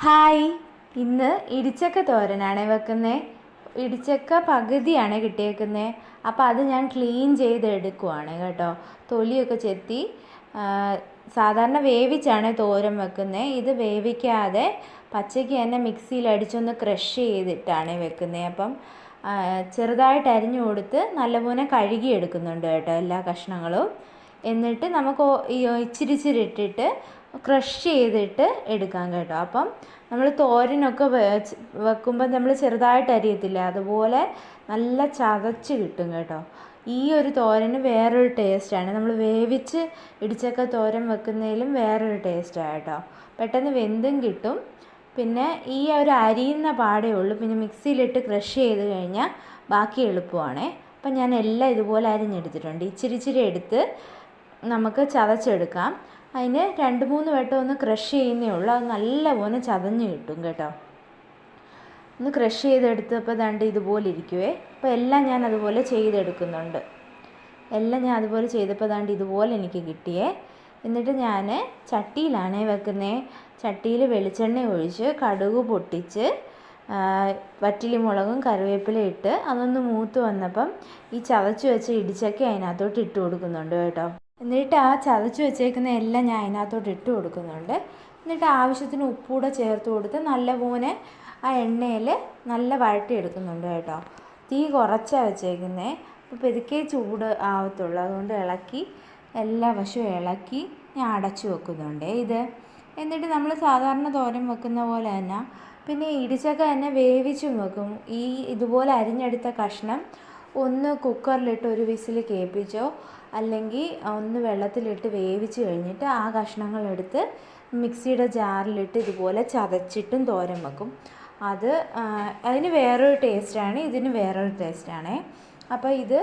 Hi, ഇന്ന് ഇടിച്ചക്ക തോരനാണ് വെക്കുന്നത്. ഇടിച്ചക്ക പകുതിയാണ് കിട്ടിയേക്കുന്നത്. അപ്പോൾ അത് ഞാൻ ക്ലീൻ ചെയ്തെടുക്കുവാണ് കേട്ടോ. തൊലിയൊക്കെ ചെത്തി സാധാരണ വേവിച്ചാണ് തോരൻ വെക്കുന്നത്. ഇത് വേവിക്കാതെ പച്ചയ്ക്ക് തന്നെ മിക്സിയിൽ അടിച്ചൊന്ന് ക്രഷ് ചെയ്തിട്ടാണ് വെക്കുന്നത്. അപ്പം ചെറുതായിട്ട് അരിഞ്ഞു കൊടുത്ത് നല്ലപോലെ കഴുകിയെടുക്കുന്നുണ്ട് കേട്ടോ എല്ലാ കഷ്ണങ്ങളും. എന്നിട്ട് നമുക്ക് ഇച്ചിരി ഇച്ചിരി ഇട്ടിട്ട് ക്രഷ് ചെയ്തിട്ട് എടുക്കാം കേട്ടോ. അപ്പം നമ്മൾ തോരനൊക്കെ വെക്കുമ്പോൾ നമ്മൾ ചെറുതായിട്ട് അരിയത്തില്ല, അതുപോലെ നല്ല ചതച്ച് കിട്ടും കേട്ടോ. ഈ ഒരു തോരന് വേറൊരു ടേസ്റ്റാണ്. നമ്മൾ വേവിച്ച് ഇടിച്ചക്ക തോരൻ വെക്കുന്നതിലും വേറൊരു ടേസ്റ്റാണ് കേട്ടോ. പെട്ടെന്ന് വെന്തും കിട്ടും. പിന്നെ ഈ ഒരു അരിയുന്ന പാടേ ഉള്ളൂ. പിന്നെ മിക്സിയിലിട്ട് ക്രഷ് ചെയ്ത് കഴിഞ്ഞാൽ ബാക്കി എളുപ്പമാണേ. അപ്പം ഞാൻ എല്ലാം ഇതുപോലെ അരിഞ്ഞെടുത്തിട്ടുണ്ട്. ഇച്ചിരി ഇച്ചിരി എടുത്ത് നമുക്ക് ചതച്ചെടുക്കാം. അതിന് 2-3 വട്ടം ഒന്ന് ക്രഷ് ചെയ്യുന്നേ ഉള്ളൂ. അത് നല്ലപോലെ ചതഞ്ഞ് കിട്ടും കേട്ടോ. ഒന്ന് ക്രഷ് ചെയ്തെടുത്തപ്പോൾ ദാണ്ട് ഇതുപോലെ ഇരിക്കുവേ. അപ്പോൾ എല്ലാം ഞാൻ അതുപോലെ ചെയ്തെടുക്കുന്നുണ്ട്. എല്ലാം ഞാൻ അതുപോലെ ചെയ്തപ്പോൾ ദാണ്ട് ഇതുപോലെ എനിക്ക് കിട്ടിയേ. എന്നിട്ട് ഞാൻ ചട്ടിയിലാണ് വെക്കുന്നത്. ചട്ടിയിൽ വെളിച്ചെണ്ണ ഒഴിച്ച് കടുക് പൊട്ടിച്ച് വറ്റൽമുളകും കറിവേപ്പിലയും ഇട്ട് അതൊന്ന് മൂത്ത് വന്നപ്പം ഈ ചതച്ച് വെച്ച ഇടിച്ചക്ക അതിനകത്തോട്ട് ഇട്ട് കൊടുക്കുന്നുണ്ട് കേട്ടോ. എന്നിട്ട് ആ ചതച്ച് വെച്ചേക്കുന്ന എല്ലാം ഞാൻ അതിനകത്തോട്ട് ഇട്ട് കൊടുക്കുന്നുണ്ട്. എന്നിട്ട് ആവശ്യത്തിന് ഉപ്പൂടെ ചേർത്ത് കൊടുത്ത് നല്ലപോലെ ആ എണ്ണയിൽ നല്ല വഴറ്റിയെടുക്കുന്നുണ്ട് കേട്ടോ. തീ കുറച്ചാണ് വെച്ചേക്കുന്നത്. അപ്പോൾ പെതുക്കെ ചൂട് ആവത്തുള്ളൂ. അതുകൊണ്ട് ഇളക്കി എല്ലാ വശവും ഇളക്കി ഞാൻ അടച്ചു വെക്കുന്നുണ്ട് ഇത്. എന്നിട്ട് നമ്മൾ സാധാരണ തോരൻ വെക്കുന്ന പോലെ തന്നെ പിന്നെ ഇടിച്ചക്ക തന്നെ വേവിച്ചും വെക്കും. ഇതുപോലെ അരിഞ്ഞെടുത്ത കഷ്ണം ഒന്ന് കുക്കറിലിട്ട് ഒരു വിസിൽ കേൾപ്പിച്ചോ അല്ലെങ്കിൽ ഒന്ന് വെള്ളത്തിലിട്ട് വേവിച്ച് കഴിഞ്ഞിട്ട് ആ കഷ്ണങ്ങളെടുത്ത് മിക്സിയുടെ ജാറിലിട്ട് ഇതുപോലെ ചതച്ചിട്ടും തോരൻ വെക്കും. അതിന് വേറൊരു ടേസ്റ്റാണ്, ഇതിന് വേറൊരു ടേസ്റ്റാണേ. അപ്പോൾ ഇത്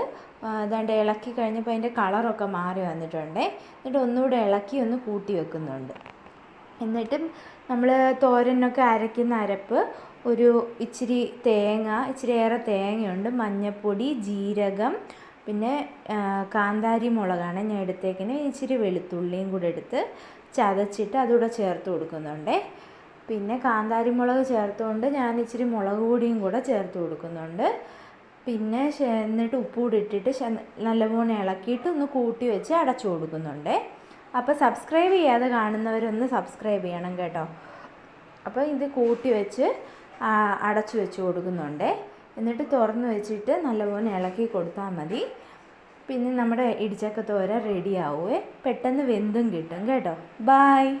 ദാണ്ട് ഇളക്കി കഴിഞ്ഞപ്പോൾ അതിൻ്റെ കളറൊക്കെ മാറി വന്നിട്ടുണ്ട്. എന്നിട്ട് ഒന്നുകൂടെ ഇളക്കി ഒന്ന് കൂട്ടി വെക്കുന്നുണ്ട്. എന്നിട്ടും നമ്മൾ തോരനൊക്കെ അരയ്ക്കുന്ന അരപ്പ് ഒരു ഇച്ചിരി ഏറെ തേങ്ങയുണ്ട്, മഞ്ഞൾപ്പൊടി, ജീരകം, പിന്നെ കാന്താരി മുളകാണ് ഞാൻ എടുത്തേക്കുന്നത്. ഇച്ചിരി വെളുത്തുള്ളിയും കൂടെ എടുത്ത് ചതച്ചിട്ട് അതുകൂടെ ചേർത്ത് കൊടുക്കുന്നുണ്ട്. പിന്നെ കാന്താരി മുളക് ചേർത്തുകൊണ്ട് ഞാൻ ഇച്ചിരി മുളക് പൊടിയും കൂടെ ചേർത്ത് കൊടുക്കുന്നുണ്ട്. പിന്നെ എന്നിട്ട് ഉപ്പൂടെ ഇട്ടിട്ട് നല്ലപോലെ ഇളക്കിയിട്ട് ഒന്ന് കൂട്ടി വെച്ച് അടച്ചു കൊടുക്കുന്നുണ്ട്. അപ്പോൾ സബ്സ്ക്രൈബ് ചെയ്യാതെ കാണുന്നവരൊന്ന് സബ്സ്ക്രൈബ് ചെയ്യണം കേട്ടോ. അപ്പോൾ ഇത് കൂട്ടി വെച്ച് അടച്ചു വെച്ച് കൊടുക്കുന്നുണ്ട്. എന്നിട്ട് തുറന്ന് വെച്ചിട്ട് നല്ലപോലെ ഇളക്കി കൊടുത്താൽ മതി. പിന്നെ നമ്മുടെ ഇടിച്ചക്ക തോരൻ റെഡി ആവുമേ. പെട്ടെന്ന് വെന്തും കിട്ടും കേട്ടോ. ബായ്.